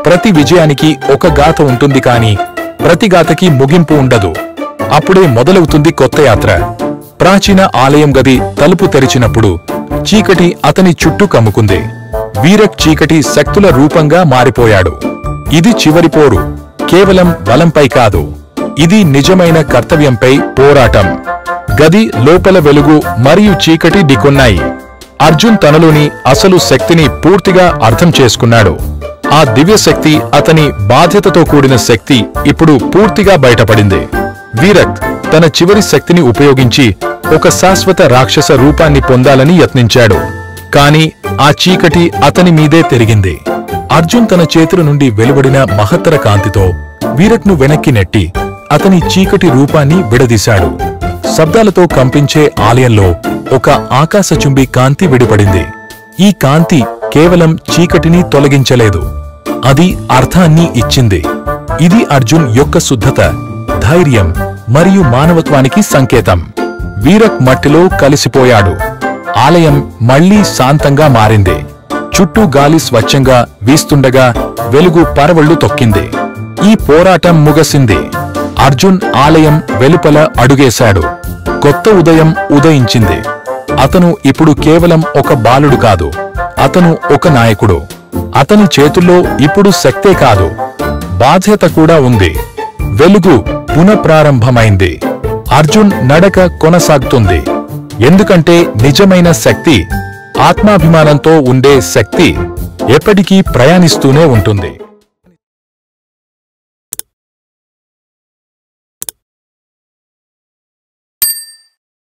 ప్రతి విజయానికి ఒక గాథ ఉంటుంది కానీ ప్రతి గాథకి ముగింపు ఉండదు. అప్పుడే మొదలవుతుంది కొత్త యాత్ర. ప్రాచీన ఆలయం గది తలుపు తెరిచినప్పుడు చీకటి అతని చుట్టూ కమ్ముకుంది. వీరక్ చీకటి శక్తుల రూపంగా మారిపోయాడు. ఇది చివరి పోరు, కేవలం బలంపై కాదు, ఇది నిజమైన కర్తవ్యంపై పోరాటం. గది లోపల వెలుగు మరియు చీకటి ఢీకొన్నాయి. అర్జున్ తనలోని అసలు శక్తిని పూర్తిగా అర్థం చేసుకున్నాడు. ఆ దివ్యశక్తి, అతని బాధ్యతతో కూడిన శక్తి ఇప్పుడు పూర్తిగా బయటపడింది. వీరక్ తన చివరి శక్తిని ఉపయోగించి ఒక శాశ్వత రాక్షస రూపాన్ని పొందాలని యత్నించాడు. కాని ఆ చీకటి అతని మీదే తిరిగింది. అర్జున్ తన చేతుల నుండి వెలువడిన మహత్తర కాంతితో వీరక్ను వెనక్కి నెట్టి అతని చీకటి రూపాన్ని విడదీశాడు. శబ్దాలతో కంపించే ఆలయంలో ఒక ఆకాశచుంబి కాంతి విడిపడింది. ఈ కాంతి కేవలం చీకటిని తొలగించలేదు, అది అర్థాన్ని ఇచ్చింది. ఇది అర్జున్ యొక్క శుద్ధత, ధైర్యం మరియు మానవత్వానికి సంకేతం. వీరక్ మట్టిలో కలిసిపోయాడు. ఆలయం మళ్లీ శాంతంగా మారింది. చుట్టూ గాలి స్వచ్ఛంగా వీస్తుండగా వెలుగు పరవళ్లు తొక్కింది. ఈ పోరాటం ముగిసింది. అర్జున్ ఆలయం వెలుపల అడుగేశాడు. కొత్త ఉదయం ఉదయించింది. అతను ఇప్పుడు కేవలం ఒక బాలుడు కాదు, అతను ఒక నాయకుడు. అతని చేతుల్లో ఇప్పుడు శక్తే కాదు, బాధ్యత కూడా ఉంది. వెలుగు పునఃప్రారంభమైంది. అర్జున్ నడక కొనసాగుతుంది. ఎందుకంటే నిజమైన శక్తి, ఆత్మాభిమానంతో ఉండే శక్తి ఎప్పటికీ ప్రయాణిస్తూనే ఉంటుంది.